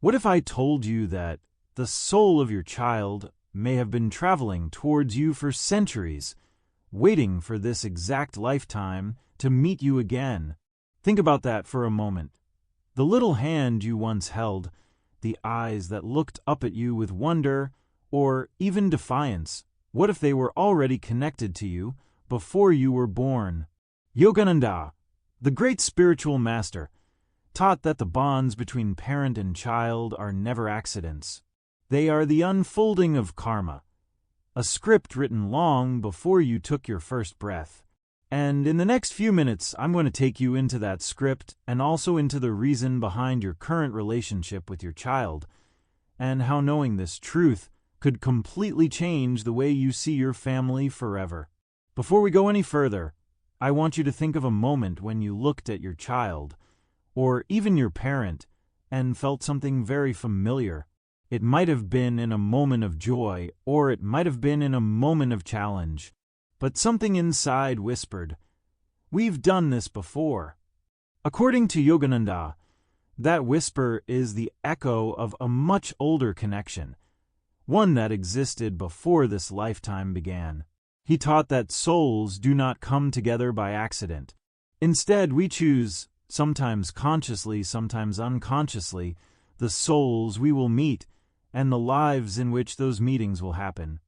What if I told you that the soul of your child may have been traveling towards you for centuries, waiting for this exact lifetime to meet you again? Think about that for a moment. The little hand you once held, the eyes that looked up at you with wonder or even defiance, what if they were already connected to you before you were born? Yogananda, the great spiritual master, taught that the bonds between parent and child are never accidents. They are the unfolding of karma, a script written long before you took your first breath. And in the next few minutes, I'm going to take you into that script and also into the reason behind your current relationship with your child, and how knowing this truth could completely change the way you see your family forever. Before we go any further, I want you to think of a moment when you looked at your child, or even your parent, and felt something very familiar. It might have been in a moment of joy, or it might have been in a moment of challenge. But something inside whispered, "We've done this before." According to Yogananda, that whisper is the echo of a much older connection, one that existed before this lifetime began. He taught that souls do not come together by accident. Instead, we choose, sometimes consciously, sometimes unconsciously, the souls we will meet and the lives in which those meetings will happen.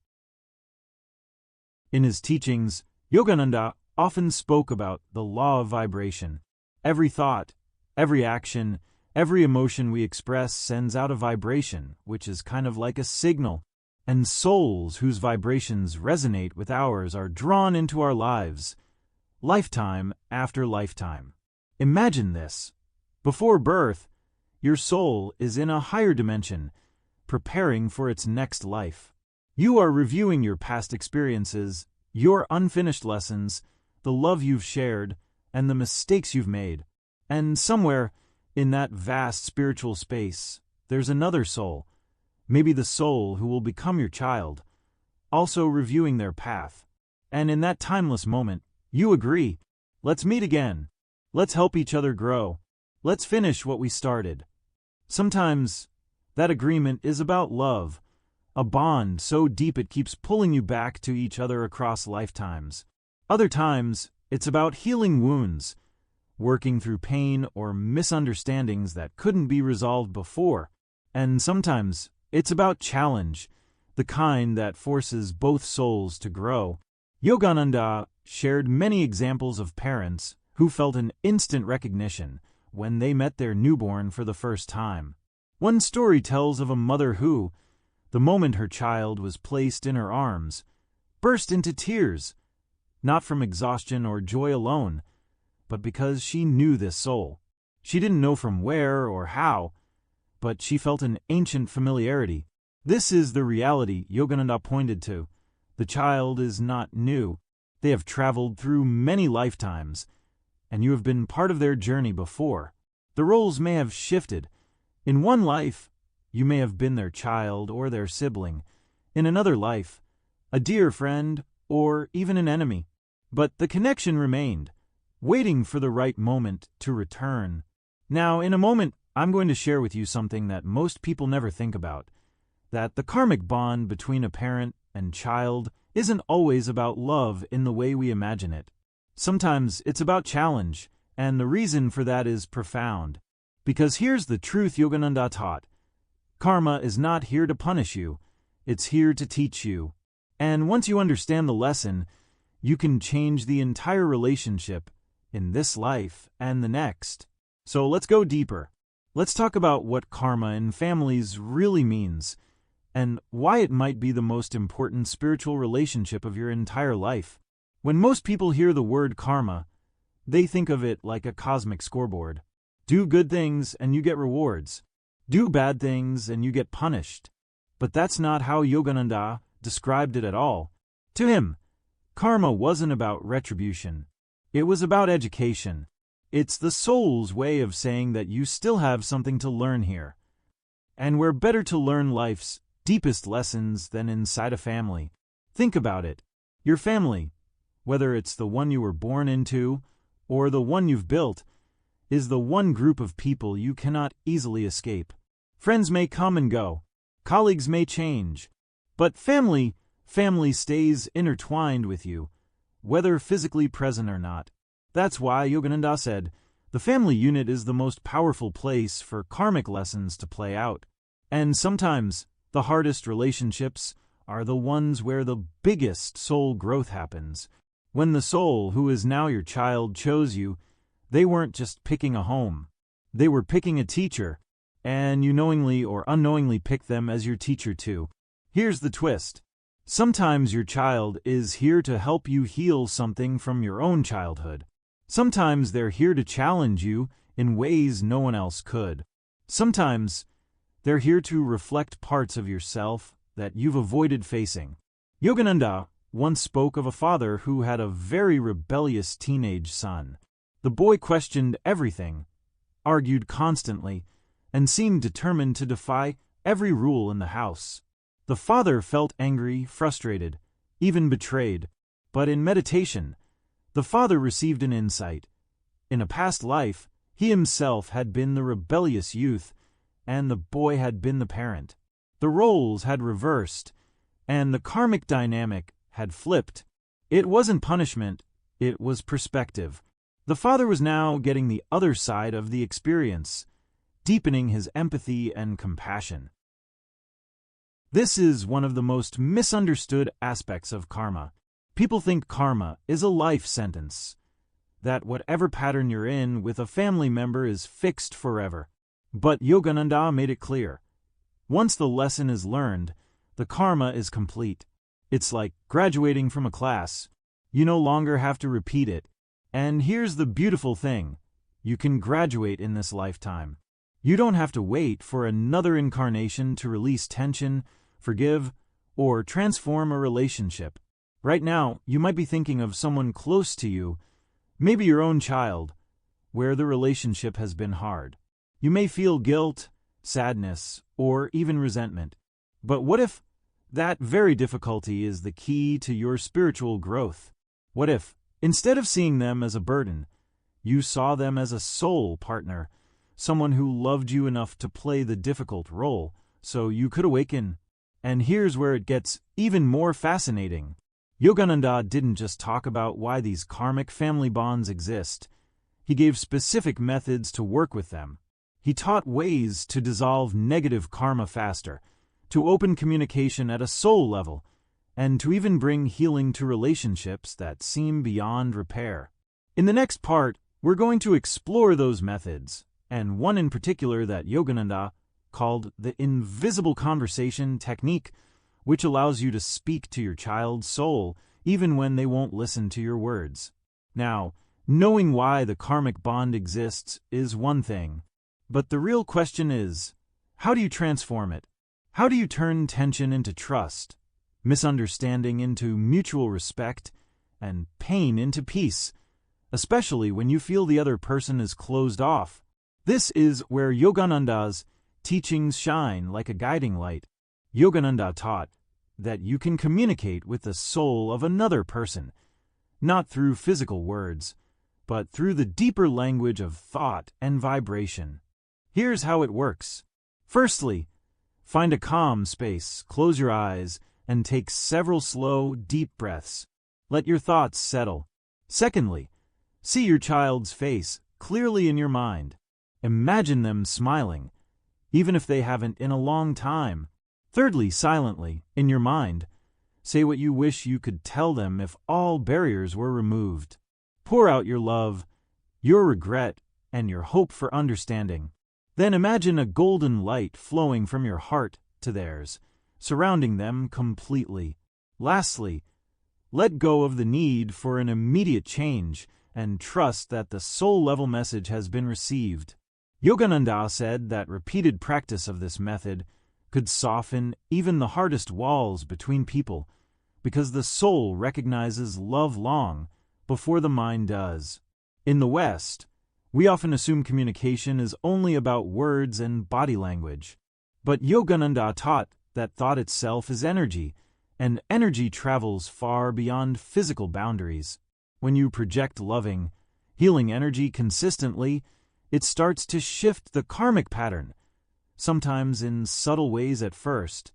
In his teachings, Yogananda often spoke about the law of vibration. Every thought, every action, every emotion we express sends out a vibration, which is kind of like a signal, and souls whose vibrations resonate with ours are drawn into our lives, lifetime after lifetime. Imagine this. Before birth, your soul is in a higher dimension, preparing for its next life. You are reviewing your past experiences, your unfinished lessons, the love you've shared, and the mistakes you've made. And somewhere in that vast spiritual space, there's another soul, maybe the soul who will become your child, also reviewing their path. And in that timeless moment, you agree, let's meet again. Let's help each other grow. Let's finish what we started. Sometimes that agreement is about love, a bond so deep it keeps pulling you back to each other across lifetimes. Other times, it's about healing wounds, working through pain or misunderstandings that couldn't be resolved before. And sometimes, it's about challenge, the kind that forces both souls to grow. Yogananda shared many examples of parents who felt an instant recognition when they met their newborn for the first time. One story tells of a mother who, the moment her child was placed in her arms, burst into tears, not from exhaustion or joy alone, but because she knew this soul. She didn't know from where or how, but she felt an ancient familiarity. This is the reality Yogananda pointed to. The child is not new. They have traveled through many lifetimes, and you have been part of their journey before. The roles may have shifted. In one life, you may have been their child or their sibling. In another life, a dear friend or even an enemy. But the connection remained, waiting for the right moment to return. Now, in a moment, I'm going to share with you something that most people never think about, that the karmic bond between a parent and child isn't always about love in the way we imagine it. Sometimes it's about challenge, and the reason for that is profound. Because here's the truth Yogananda taught. Karma is not here to punish you, it's here to teach you. And once you understand the lesson, you can change the entire relationship in this life and the next. So let's go deeper. Let's talk about what karma in families really means, and why it might be the most important spiritual relationship of your entire life. When most people hear the word karma, they think of it like a cosmic scoreboard. Do good things and you get rewards. Do bad things and you get punished. But that's not how Yogananda described it at all. To him, karma wasn't about retribution. It was about education. It's the soul's way of saying that you still have something to learn here. And we're better to learn life's deepest lessons than inside a family. Think about it. Your family, whether it's the one you were born into or the one you've built, is the one group of people you cannot easily escape. Friends may come and go. Colleagues may change. But family stays intertwined with you, whether physically present or not. That's why Yogananda said, the family unit is the most powerful place for karmic lessons to play out. And sometimes, the hardest relationships are the ones where the biggest soul growth happens. When the soul, who is now your child, chose you, they weren't just picking a home. They were picking a teacher, and you knowingly or unknowingly picked them as your teacher too. Here's the twist. Sometimes your child is here to help you heal something from your own childhood. Sometimes they're here to challenge you in ways no one else could. Sometimes they're here to reflect parts of yourself that you've avoided facing. Yogananda once spoke of a father who had a very rebellious teenage son. The boy questioned everything, argued constantly, and seemed determined to defy every rule in the house. The father felt angry, frustrated, even betrayed. But in meditation, the father received an insight. In a past life, he himself had been the rebellious youth, and the boy had been the parent. The roles had reversed, and the karmic dynamic had flipped. It wasn't punishment, it was perspective. The father was now getting the other side of the experience, deepening his empathy and compassion. This is one of the most misunderstood aspects of karma. People think karma is a life sentence, that whatever pattern you're in with a family member is fixed forever. But Yogananda made it clear. Once the lesson is learned, the karma is complete. It's like graduating from a class. You no longer have to repeat it. And here's the beautiful thing. You can graduate in this lifetime. You don't have to wait for another incarnation to release tension, forgive, or transform a relationship. Right now, you might be thinking of someone close to you, maybe your own child, where the relationship has been hard. You may feel guilt, sadness, or even resentment. But what if that very difficulty is the key to your spiritual growth? What if, instead of seeing them as a burden, you saw them as a soul partner, someone who loved you enough to play the difficult role so you could awaken? And here's where it gets even more fascinating. Yogananda didn't just talk about why these karmic family bonds exist. He gave specific methods to work with them. He taught ways to dissolve negative karma faster, to open communication at a soul level, and to even bring healing to relationships that seem beyond repair. In the next part, we're going to explore those methods, and one in particular that Yogananda called the invisible conversation technique, which allows you to speak to your child's soul even when they won't listen to your words. Now, knowing why the karmic bond exists is one thing, but the real question is, how do you transform it? How do you turn tension into trust, misunderstanding into mutual respect, and pain into peace, especially when you feel the other person is closed off? This is where Yogananda's teachings shine like a guiding light. Yogananda taught that you can communicate with the soul of another person, not through physical words, but through the deeper language of thought and vibration. Here's how it works. Firstly, find a calm space, close your eyes, and take several slow, deep breaths. Let your thoughts settle. Secondly, see your child's face clearly in your mind. Imagine them smiling, even if they haven't in a long time. Thirdly, silently, in your mind, say what you wish you could tell them if all barriers were removed. Pour out your love, your regret, and your hope for understanding. Then imagine a golden light flowing from your heart to theirs, surrounding them completely. Lastly, let go of the need for an immediate change and trust that the soul-level message has been received. Yogananda said that repeated practice of this method could soften even the hardest walls between people, because the soul recognizes love long before the mind does. In the West, we often assume communication is only about words and body language. But Yogananda taught that thought itself is energy, and energy travels far beyond physical boundaries. When you project loving, healing energy consistently, it starts to shift the karmic pattern. sometimes in subtle ways at first,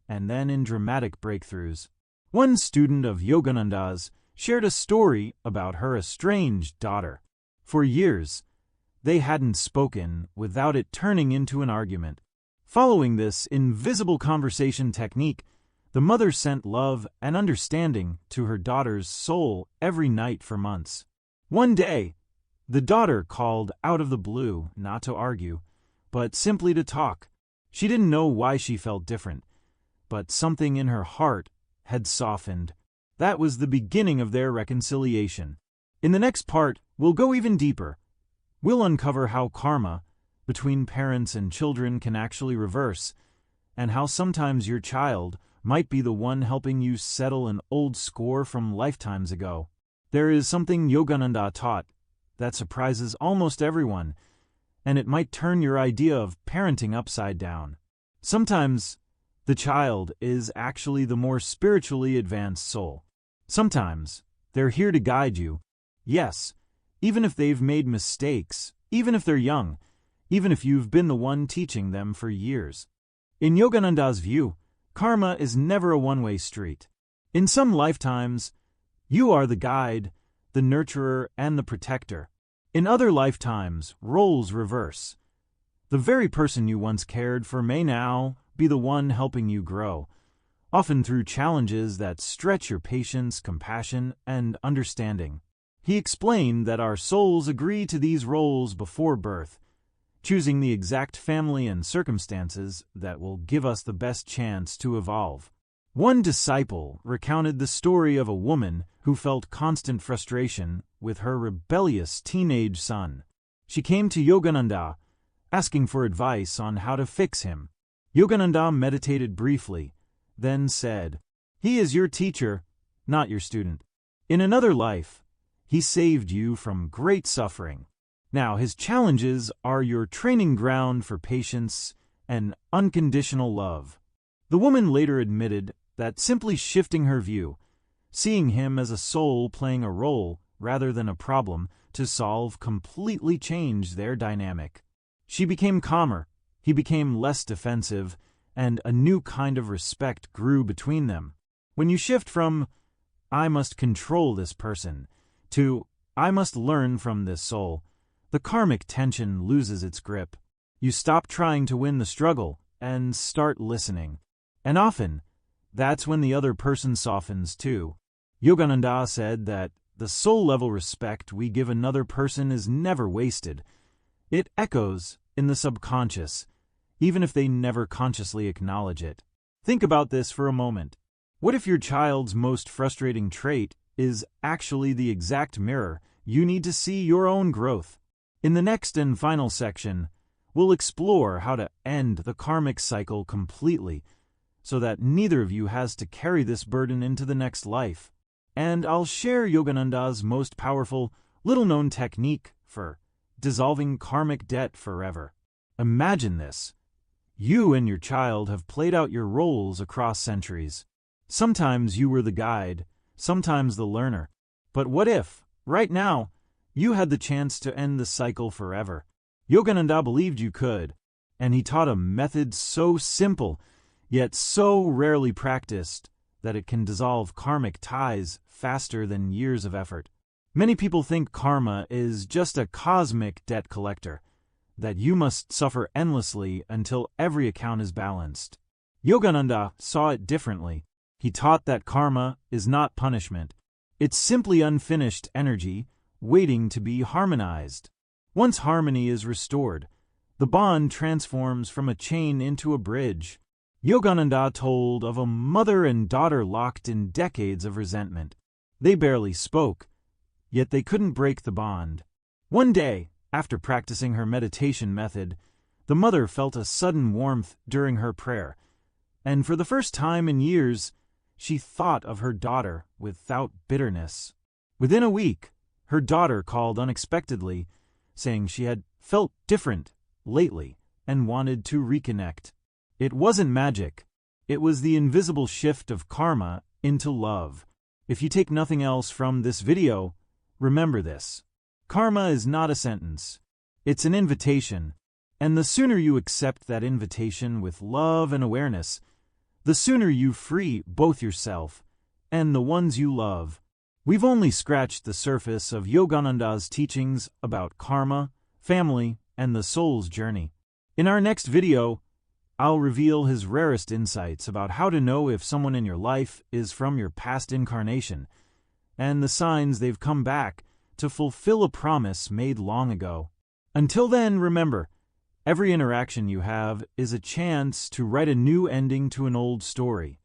and then in dramatic breakthroughs. One student of Yogananda's shared a story about her estranged daughter. For years, they hadn't spoken without it turning into an argument. Following this invisible conversation technique, the mother sent love and understanding to her daughter's soul every night for months. One day, the daughter called out of the blue, not to argue, but simply to talk. She didn't know why she felt different, but something in her heart had softened. That was the beginning of their reconciliation. In the next part, we'll go even deeper. We'll uncover how karma between parents and children can actually reverse, and how sometimes your child might be the one helping you settle an old score from lifetimes ago. There is something Yogananda taught that surprises almost everyone, and it might turn your idea of parenting upside down. Sometimes the child is actually the more spiritually advanced soul. Sometimes they're here to guide you. Yes, even if they've made mistakes, even if they're young, even if you've been the one teaching them for years. In Yogananda's view, karma is never a one-way street. In some lifetimes, you are the guide, the nurturer, and the protector. In other lifetimes, roles reverse. The very person you once cared for may now be the one helping you grow, often through challenges that stretch your patience, compassion, and understanding. He explained that our souls agree to these roles before birth, choosing the exact family and circumstances that will give us the best chance to evolve. One disciple recounted the story of a woman who felt constant frustration with her rebellious teenage son. She came to Yogananda, asking for advice on how to fix him. Yogananda meditated briefly, then said, "He is your teacher, not your student. In another life, he saved you from great suffering. Now his challenges are your training ground for patience and unconditional love." The woman later admitted that simply shifting her view, seeing him as a soul playing a role rather than a problem to solve, completely changed their dynamic. She became calmer, he became less defensive, and a new kind of respect grew between them. When you shift from, "I must control this person," to, "I must learn from this soul," the karmic tension loses its grip. You stop trying to win the struggle and start listening. And often, that's when the other person softens too. Yogananda said that the soul-level respect we give another person is never wasted. It echoes in the subconscious, even if they never consciously acknowledge it. Think about this for a moment. What if your child's most frustrating trait is actually the exact mirror you need to see your own growth? In the next and final section, we'll explore how to end the karmic cycle completely, so that neither of you has to carry this burden into the next life. And I'll share Yogananda's most powerful, little-known technique for dissolving karmic debt forever. Imagine this. You and your child have played out your roles across centuries. Sometimes you were the guide, sometimes the learner. But what if, right now, you had the chance to end the cycle forever? Yogananda believed you could, and he taught a method so simple, yet so rarely practiced, that it can dissolve karmic ties faster than years of effort. Many people think karma is just a cosmic debt collector, that you must suffer endlessly until every account is balanced. Yogananda saw it differently. He taught that karma is not punishment. It's simply unfinished energy waiting to be harmonized. Once harmony is restored, the bond transforms from a chain into a bridge. Yogananda told of a mother and daughter locked in decades of resentment. They barely spoke, yet they couldn't break the bond. One day, after practicing her meditation method, the mother felt a sudden warmth during her prayer, and for the first time in years, she thought of her daughter without bitterness. Within a week, her daughter called unexpectedly, saying she had felt different lately and wanted to reconnect. It wasn't magic. It was the invisible shift of karma into love. If you take nothing else from this video, remember this. Karma is not a sentence. It's an invitation. And the sooner you accept that invitation with love and awareness, the sooner you free both yourself and the ones you love. We've only scratched the surface of Yogananda's teachings about karma, family, and the soul's journey. In our next video, I'll reveal his rarest insights about how to know if someone in your life is from your past incarnation, and the signs they've come back to fulfill a promise made long ago. Until then, remember, every interaction you have is a chance to write a new ending to an old story.